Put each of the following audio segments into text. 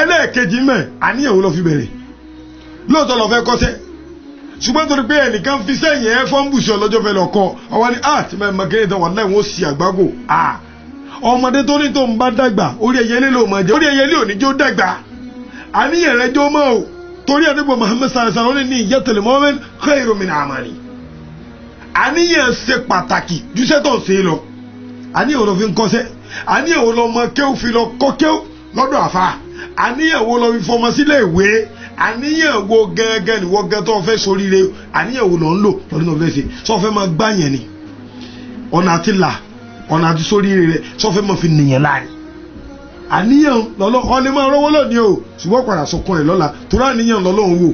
ẹlẹ́ẹ̀kejì mẹ́ àníyàn wo ló fi bẹ̀rẹ̀ lóòótọ́ lọ fẹ́ kọ́sẹ́ ṣùgbọ́n torí pé ẹnìkan fi sẹ́yìn ẹ fọ́nbù sí ọlọ́jọ́ fẹ́ lọ kọ́ ọwọ́ ni tí mẹ́rin mọ́kẹ́rẹ́ tán wà láì wọ́n sì àgbákò ọmọdé tó ní tó ń bá dàgbà orí ẹyẹlé ló mọ̀ jẹ́ orí ẹyẹlé ò ní jó dàgbà àníyàn rẹ jó mọ́ o torí àdúgbò Muhammad sallallahu alaihi wasallam ní niyatul mu'min khairun min amali àníyàn ṣe pàtàkì jùṣẹ́ tó ń ṣe lọ àníyàn ló fi ń kọ́sẹ́ àníyàn wo lọ mọ kéwù fi lọ kọ́ kéwù lọ́dọ̀ àfa àníyàn wo lọ fi fọmọ sílẹ̀ ìwé àníyàn wo gẹ́gẹ́ ni wọ́n gẹ́ tó fẹ́ soríire àníyàn wo lọ ń lò lọ́dún náà fẹ́ ṣe sọ́fẹ́ máa gbá yẹn ni ọ̀nà àti là ọ̀nà àti soríire rẹ̀ sọ́fẹ́ máa fi nìyẹn láàrin àníyàn lọ́lọ́ ọ̀lẹ́ máa rọ́wọ́ lónìí o ṣùgbọ́n padà sọkún rẹ̀ lọ́la torí àníyàn lọ́lọ́run wò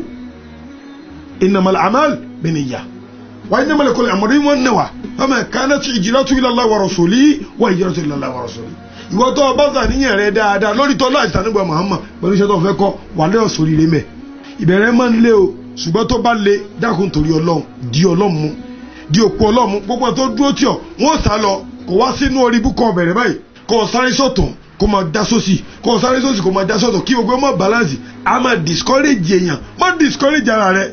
innamal a'mal binniyah wa innamal likulli imri'in ma nawa faman kanat hijratuhu ila Allah wa rasulihi wa hijratuhu ila Allah wa rasulihi ìwọ tó bá ṣàníyàn rẹ dáadáa lórí tọ́lá ìsànúgbà Muhammad pẹ̀lú iṣẹ́ tó fẹ́ kọ́ wà lẹ́yìn sóríire mẹ́ ìbẹ̀rẹ̀ máa ń lé o ṣùgbọ́n tó bá lé dákun torí Ọlọ́run di Ọlọ́run mú di òpó Ọlọ́run mú gbogbo tó dúró tí ọ wọ́n sá lọ kò wá sínú orí búkọ bẹ̀rẹ̀ báyìí kò sáré sọ̀tún kò máa dá sósì kò sáré sósì kò máa dá sọ̀tún kí gbogbo máa balance a máa discourage èèyàn má discourage ara rẹ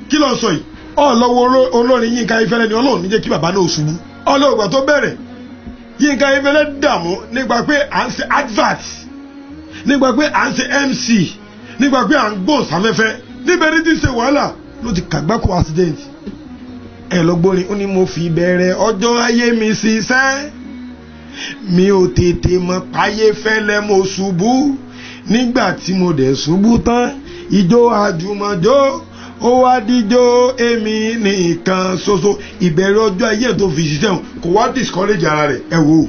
kí ló sọ yìí ọlọ́wọ́ olórin Yínká Ayéfẹ́lẹ́ ni Ọlọ́run níjẹ́ kí bàbá náà ṣubú ọlọ́wọ́ tó bẹ̀rẹ̀ Yínká Ayéfẹ́lẹ́ dààmú nígbà pé à ń ṣe advert nígbà pé à ń ṣe MC nígbà pé à ń gbọ́n sáfẹ́fẹ́ níbẹ̀ ní ti ṣe wàhálà ló ti kàgbákò accident ẹ lọ́gbọ́n ó ní mo fi bẹ̀rẹ̀ ọjọ́ ayé mi ṣiṣẹ́ mi ò tètè mọ̀ Ayéfẹ́lẹ́ mo ṣubú nígbà tí mo dẹ̀ ṣubú tán ijó àjùmọ̀jó ó wá díjó èmi nìkan ṣoṣo ìbẹ̀rẹ̀ ọjọ́ ayé tó fi ṣiṣẹ́ wọn kò wá discourage ara rẹ̀ ẹ wò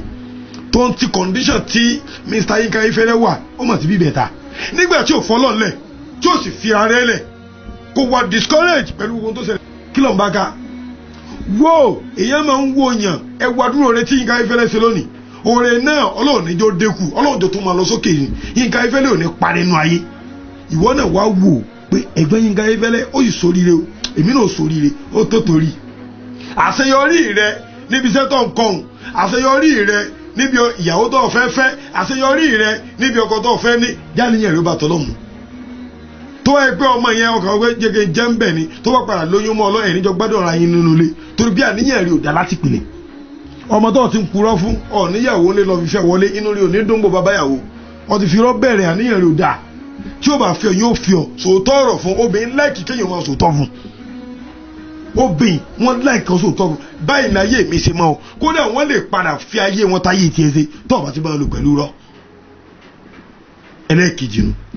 tó ń ti condition tí Mr. Yínká Ayéfẹ́lẹ́ wà ó mọ̀ sí bíbẹ̀ ta nígbà tí ò fọlọ́ lẹ̀ tí ò sì fi ara rẹ̀ lẹ̀ kò wá discourage pẹ̀lú ohun tó ṣẹlẹ̀ kí ló ń bá ká wo èèyàn máa ń wo yàn ẹ wá dúró rẹ tí Yínká Ayéfẹ́lẹ́ ṣe lónìí òòrè náà Ọlọ́run níjó dínkù Ọlọ́run tó tún máa lọ sókè yìí Yínká Ayéfẹ́lẹ́ ò ní parí inú ayé ìwọ náà wá wò pé ẹgbẹ́ Yínká Ayéfẹ́lẹ́ ó sì sóríire o èmi náà sóríire ó tó torí àṣeyọrí rẹ níbi iṣẹ́ tó ń kọ́hún àṣeyọrí rẹ níbi ìyàwó tó fẹ́ fẹ́ àṣeyọrí rẹ níbi ọkọ tó fẹ́ ní jáníyàn rẹ bá tọ́lọ́mù tó ẹgbẹ́ ọmọ yẹn ọkàn ọgbẹ́ jẹgẹ jẹ́ ń bẹ̀ ni tó bá padà lóyún mọ́ ọlọ́yìn níjọ gbádùn ara yín nínú ilé torí bí àníyàn rẹ ò dá láti pìlẹ̀ ọmọ tó ti ń purọ́ fún ọ níyàwó lé lọ fi fẹ́ wọlé inú rẹ ò ní dùn bò bàbáyàwó ọ ti fi rọ́ bẹ̀rẹ̀ àníyàn rẹ ò dáa tí ó bá fi ọ yóò fi ọ sòótọ́ ọ̀rọ̀ fún obìnrin láìkì kéèyàn máa sòótọ́ fún obìnrin wọn láìkì kan sòótọ́ fún báyìí láyé mi ṣe mọ́ ọ kódà wọ́n lè padà fi ayé wọn táyé tiẹ̀ ṣe tó ọ̀bá ti bá wọn lò pẹ̀lú rọ ẹlẹ́ẹ̀kejì nu.